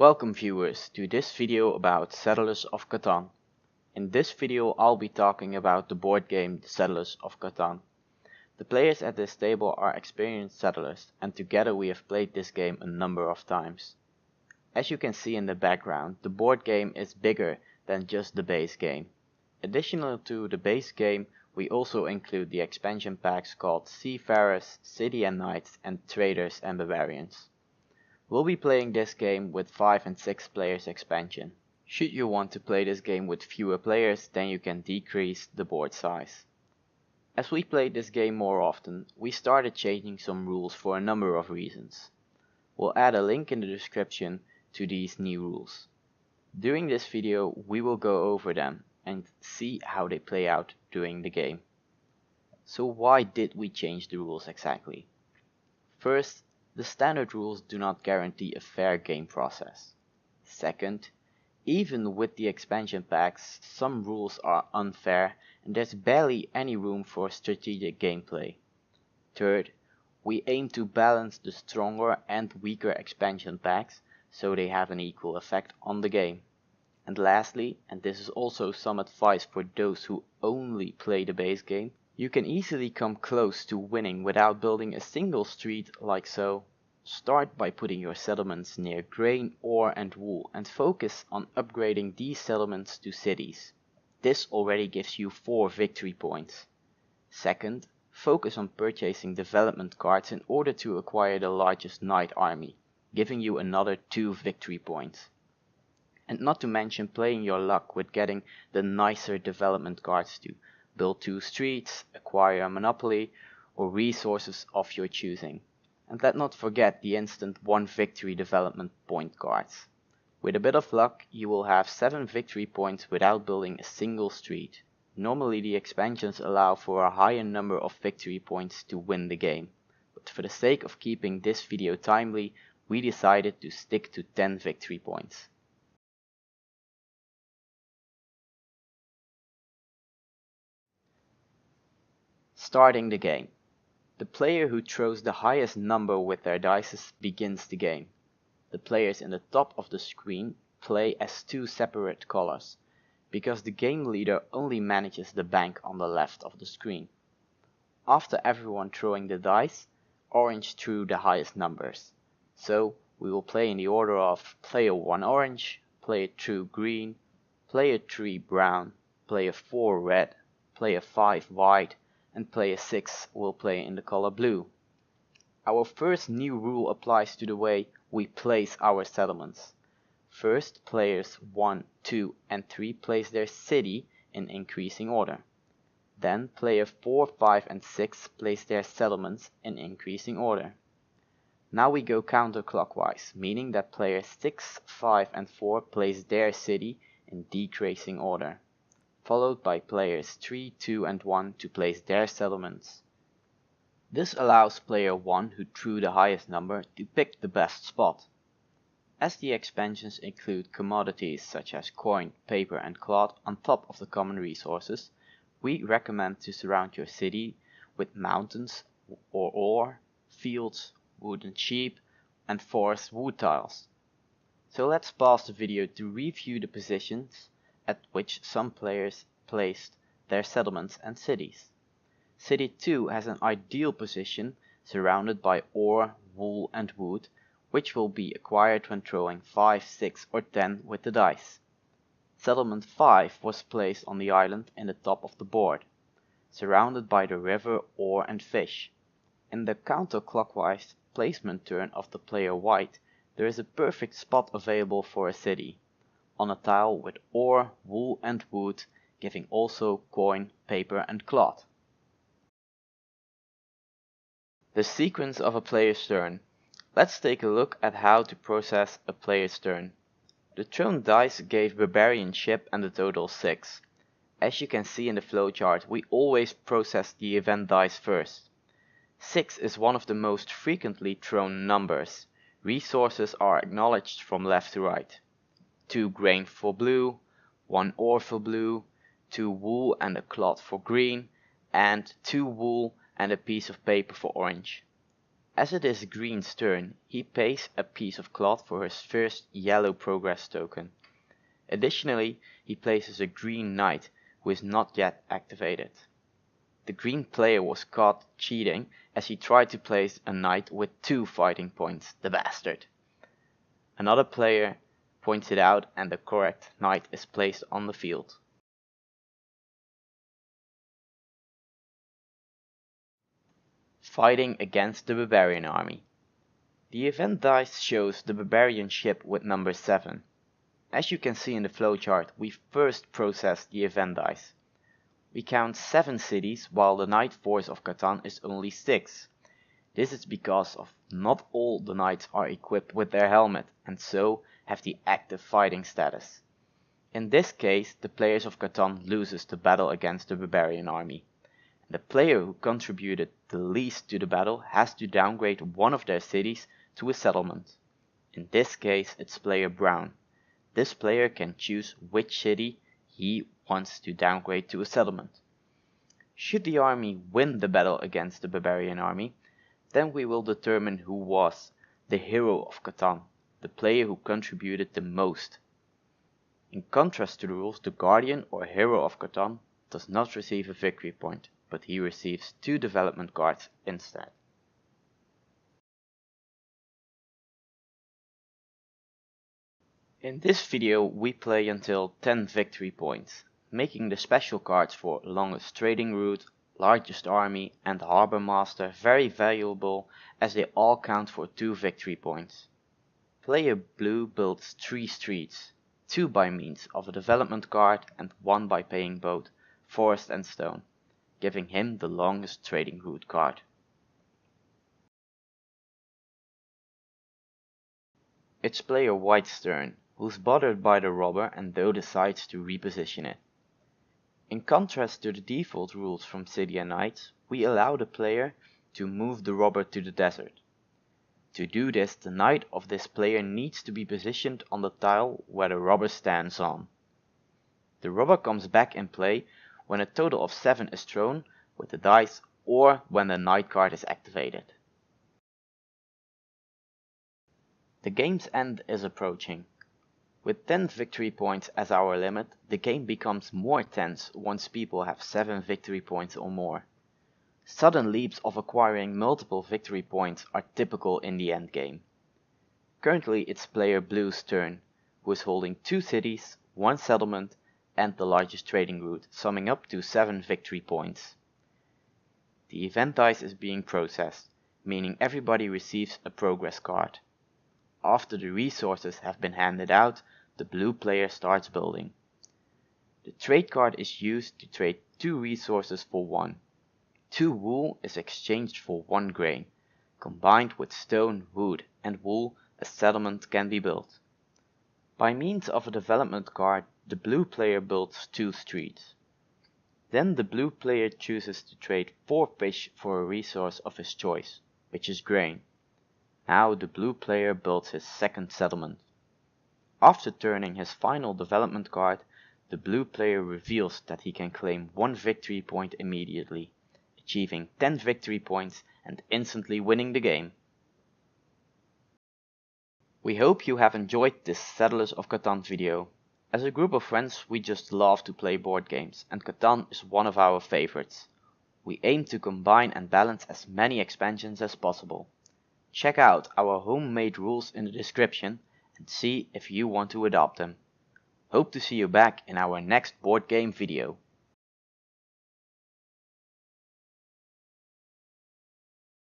Welcome viewers to this video about Settlers of Catan. In this video I'll be talking about the board game The Settlers of Catan. The players at this table are experienced settlers and together we have played this game a number of times. As you can see in the background, the board game is bigger than just the base game. Additional to the base game, we also include the expansion packs called Seafarers, City and Knights and Traders and Barbarians. We'll be playing this game with 5 and 6 players expansion. Should you want to play this game with fewer players, then you can decrease the board size. As we played this game more often, we started changing some rules for a number of reasons. We'll add a link in the description to these new rules. During this video we will go over them and see how they play out during the game. So why did we change the rules exactly? First, the standard rules do not guarantee a fair game process. Second, even with the expansion packs, some rules are unfair and there's barely any room for strategic gameplay. Third, we aim to balance the stronger and weaker expansion packs so they have an equal effect on the game. And lastly, and this is also some advice for those who only play the base game, you can easily come close to winning without building a single street like so. Start by putting your settlements near grain, ore and wool and focus on upgrading these settlements to cities. This already gives you 4 victory points. Second, focus on purchasing development cards in order to acquire the largest knight army, giving you another 2 victory points. And not to mention playing your luck with getting the nicer development cards to build 2 streets, acquire a monopoly or resources of your choosing. And let not forget the instant 1 victory development point cards. With a bit of luck you will have 7 victory points without building a single street. Normally the expansions allow for a higher number of victory points to win the game, but for the sake of keeping this video timely, we decided to stick to 10 victory points. Starting the game. The player who throws the highest number with their dice begins the game. The players in the top of the screen play as 2 separate colors, because the game leader only manages the bank on the left of the screen. After everyone throwing the dice, orange threw the highest numbers. So we will play in the order of player 1 orange, player 2 green, player 3 brown, player 4 red, player 5 white, and player 6 will play in the color blue. Our first new rule applies to the way we place our settlements. First, players 1, 2 and 3 place their city in increasing order. Then player 4, 5 and 6 place their settlements in increasing order. Now we go counterclockwise, meaning that players 6, 5 and 4 place their city in decreasing order, followed by players 3, 2 and 1 to place their settlements. This allows player 1 who threw the highest number to pick the best spot. As the expansions include commodities such as coin, paper and cloth on top of the common resources, we recommend to surround your city with mountains or ore, fields, wooden sheep and forest wood tiles. So let's pause the video to review the positions at which some players placed their settlements and cities. City 2 has an ideal position surrounded by ore, wool and wood, which will be acquired when throwing 5, 6 or 10 with the dice. Settlement 5 was placed on the island in the top of the board, surrounded by the river, ore and fish. In the counterclockwise placement turn of the player white, there is a perfect spot available for a city, on a tile with ore, wool and wood, giving also coin, paper and cloth. The sequence of a player's turn. Let's take a look at how to process a player's turn. The thrown dice gave barbarian ship and the total 6. As you can see in the flowchart, we always process the event dice first. 6 is one of the most frequently thrown numbers. Resources are acknowledged from left to right. 2 grain for blue, 1 ore for blue, 2 wool and a cloth for green, and 2 wool and a piece of paper for orange. As it is Green's turn, he pays a piece of cloth for his first yellow progress token. Additionally, he places a green knight who is not yet activated. The green player was caught cheating as he tried to place a knight with 2 fighting points, the bastard. Another player points it out and the correct knight is placed on the field. Fighting against the barbarian army. The event dice shows the barbarian ship with number 7. As you can see in the flowchart, we first process the event dice. We count 7 cities while the knight force of Catan is only 6. This is because of not all the knights are equipped with their helmet and so have the active fighting status. In this case, the players of Catan loses the battle against the barbarian army. The player who contributed the least to the battle has to downgrade one of their cities to a settlement. In this case, it's player Brown. This player can choose which city he wants to downgrade to a settlement. Should the army win the battle against the barbarian army, then we will determine who was the hero of Catan, the player who contributed the most. In contrast to the rules, the guardian or hero of Catan does not receive a victory point, but he receives 2 development cards instead. In this video we play until 10 victory points, making the special cards for longest trading route, largest army and harbor master very valuable as they all count for 2 victory points. Player Blue builds 3 streets, 2 by means of a development card and 1 by paying both forest and stone, giving him the longest trading route card. It's player White's turn, who's bothered by the robber and though decides to reposition it. In contrast to the default rules from City and Knights, we allow the player to move the robber to the desert. To do this, the knight of this player needs to be positioned on the tile where the robber stands on. The robber comes back in play when a total of 7 is thrown with the dice or when the knight card is activated. The game's end is approaching. With 10 victory points as our limit, the game becomes more tense once people have 7 victory points or more. Sudden leaps of acquiring multiple victory points are typical in the endgame. Currently it's player Blue's turn, who is holding 2 cities, 1 settlement and the largest trading route, summing up to 7 victory points. The event dice is being processed, meaning everybody receives a progress card. After the resources have been handed out, the blue player starts building. The trade card is used to trade 2 resources for 1. 2 wool is exchanged for 1 grain. Combined with stone, wood and wool, a settlement can be built. By means of a development card, the blue player builds 2 streets. Then the blue player chooses to trade 4 fish for a resource of his choice, which is grain. Now the blue player builds his second settlement. After turning his final development card, the blue player reveals that he can claim 1 victory point immediately, achieving 10 victory points and instantly winning the game. We hope you have enjoyed this Settlers of Catan video. As a group of friends we just love to play board games and Catan is one of our favorites. We aim to combine and balance as many expansions as possible. Check out our homemade rules in the description and see if you want to adopt them. Hope to see you back in our next board game video.